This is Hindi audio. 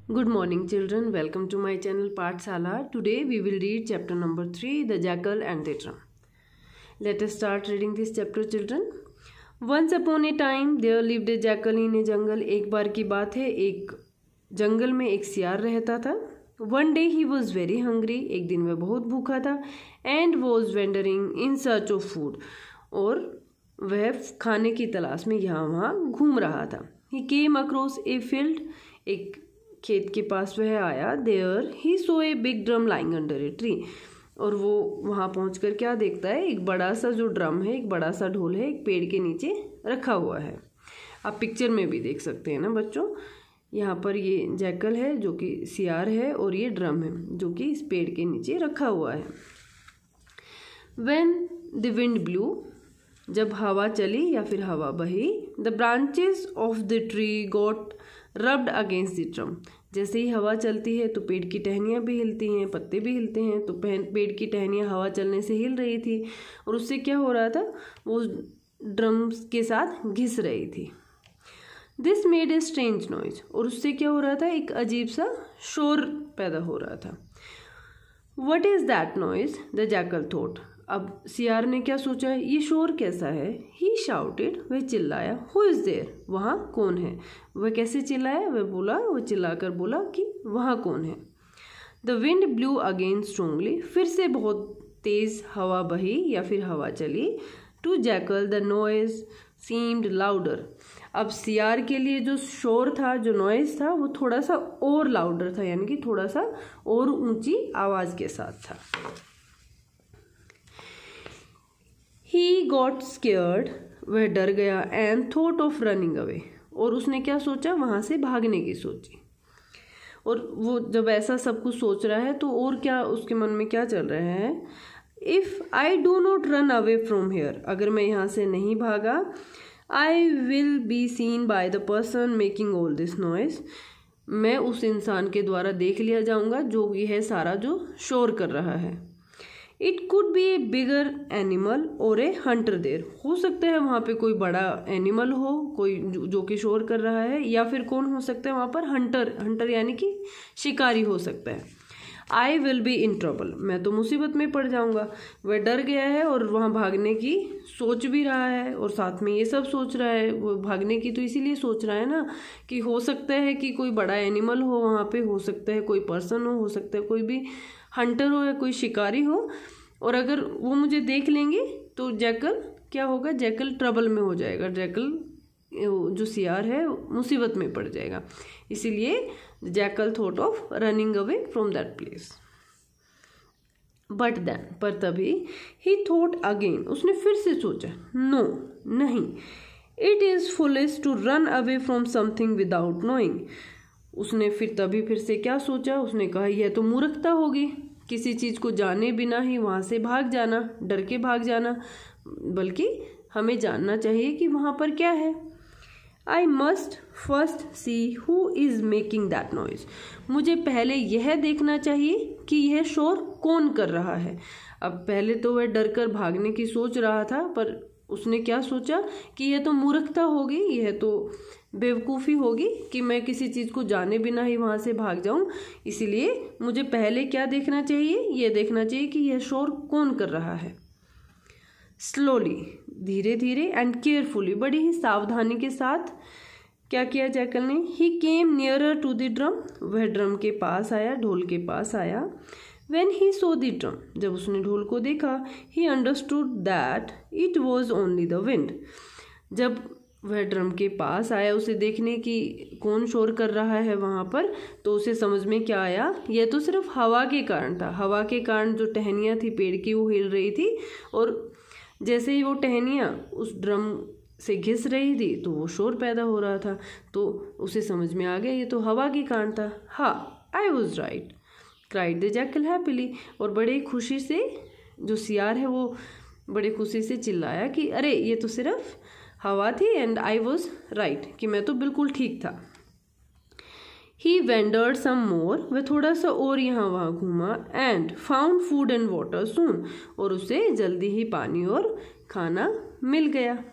Good morning children, welcome to my channel Pathshala. Today we will read chapter number 3, The Jackal and the Drum. Let us start reading this chapter children. Once upon a time there lived a jackal in a jungle. एक बार की बात है, एक जंगल में एक सियार रहता था. One day he was very hungry. एक दिन वह बहुत भूखा था. And was wandering in search of food. और वह खाने की तलाश में यहाँ वहाँ घूम रहा था. He came across a field. एक खेत के पास वह आया. There he saw a big drum lying under a tree. और वो वहाँ पहुँचकर क्या देखता है, एक बड़ा सा जो ड्रम है, एक बड़ा सा ढोल है, एक पेड़ के नीचे रखा हुआ है. आप पिक्चर में भी देख सकते हैं ना बच्चों. यहाँ पर ये जैकल है जो कि सियार है और ये ड्रम है जो कि इस पेड़ के नीचे रखा हुआ है. When the wind blew, जब हवा चली या फिर हवा बही, the branches of the tree got rubbed against the drum. जैसे ही हवा चलती है तो पेड़ की टहनियाँ भी हिलती हैं, पत्ते भी हिलते हैं. तो पेड़ की टहनियाँ हवा चलने से हिल रही थी और उससे क्या हो रहा था, वो ड्रम के साथ घिस रही थी. This made a strange noise. और उससे क्या हो रहा था, एक अजीब सा शोर पैदा हो रहा था. What is that noise, the jackal thought. अब सियार ने क्या सोचा, ये शोर कैसा है. ही शाउटेड, वह चिल्लाया. हु इज़ देयर, वहाँ कौन है. वह कैसे चिल्लाया, वह चिल्लाकर बोला कि वहाँ कौन है. The wind blue again strongly. फिर से बहुत तेज़ हवा बही या फिर हवा चली. To jackal the noise seemed louder. अब सियार के लिए जो शोर था, जो नॉइज था, वो थोड़ा सा और लाउडर था, यानी कि थोड़ा सा और ऊंची आवाज़ के साथ था. He got scared, वह डर गया. And thought of running away. और उसने क्या सोचा, वहाँ से भागने की सोची. और वो जब ऐसा सब कुछ सोच रहा है तो और क्या उसके मन में क्या चल रहा है, If I do not run away from here, अगर मैं यहाँ से नहीं भागा, I will be seen by the person making all this noise. मैं उस इंसान के द्वारा देख लिया जाऊँगा जो यह सारा जो शोर कर रहा है. It could be A bigger animal और ए हंटर देर. हो सकता है वहाँ पे कोई बड़ा एनिमल हो, कोई जो कि शोर कर रहा है, या फिर कौन हो सकता है वहाँ पर, हंटर यानी कि शिकारी हो सकता है. I will be in trouble, मैं तो मुसीबत में पड़ जाऊँगा. वह डर गया है और वहाँ भागने की सोच भी रहा है और साथ में ये सब सोच रहा है. वो भागने की तो इसीलिए सोच रहा है ना कि हो सकता है कि कोई बड़ा एनिमल हो वहाँ पे, हो सकता है कोई पर्सन हो सकता है कोई भी हंटर हो या कोई शिकारी हो, और अगर वो मुझे देख लेंगे तो जैकल क्या होगा, जैकल ट्रबल में हो जाएगा. जैकल जो सियार है मुसीबत में पड़ जाएगा. इसीलिए jackal thought of running away from that place. But then, पर तभी, ही थॉट अगेन, उसने फिर से सोचा. नो, नहीं, it is foolish to run away from something without knowing. उसने फिर से क्या सोचा, उसने कहा यह तो मूर्खता होगी, किसी चीज़ को जाने बिना ही वहाँ से भाग जाना, डर के भाग जाना, बल्कि हमें जानना चाहिए कि वहाँ पर क्या है. I must first see who is making that noise. मुझे पहले यह देखना चाहिए कि यह शोर कौन कर रहा है. अब पहले तो वह डर कर भागने की सोच रहा था, पर उसने क्या सोचा कि यह तो मूर्खता होगी, यह तो बेवकूफ़ी होगी कि मैं किसी चीज़ को जाने बिना ही वहाँ से भाग जाऊँ. इसीलिए मुझे पहले क्या देखना चाहिए, ये देखना चाहिए कि यह शोर कौन कर रहा है. स्लोली, धीरे धीरे, एंड केयरफुली, बड़ी ही सावधानी के साथ क्या किया जैकल ने. ही केम नियरर टू द ड्रम. वह ड्रम के पास आया, ढोल के पास आया. When he saw the drum, जब उसने ढोल को देखा, he understood that it was only the wind. जब वह ड्रम के पास आया उसे देखने की कौन शोर कर रहा है वहाँ पर, तो उसे समझ में क्या आया, यह तो सिर्फ हवा के कारण था. हवा के कारण जो टहनियाँ थी पेड़ की वो हिल रही थी, और जैसे ही वो टहनियाँ उस ड्रम से घिस रही थी तो वो शोर पैदा हो रहा था. तो उसे समझ में आ गया ये तो हवा के कारण था. हाँ, I was right, cried the jackal happily. और बड़े खुशी से जो सियार है वो बड़े खुशी से चिल्लाया कि अरे ये तो सिर्फ हवा थी, एंड आई वॉज राइट, कि मैं तो बिल्कुल ठीक था. ही वेंडर्ड सम मोर, वह थोड़ा सा और यहाँ वहाँ घूमा. And found food and water soon, और उसे जल्दी ही पानी और खाना मिल गया.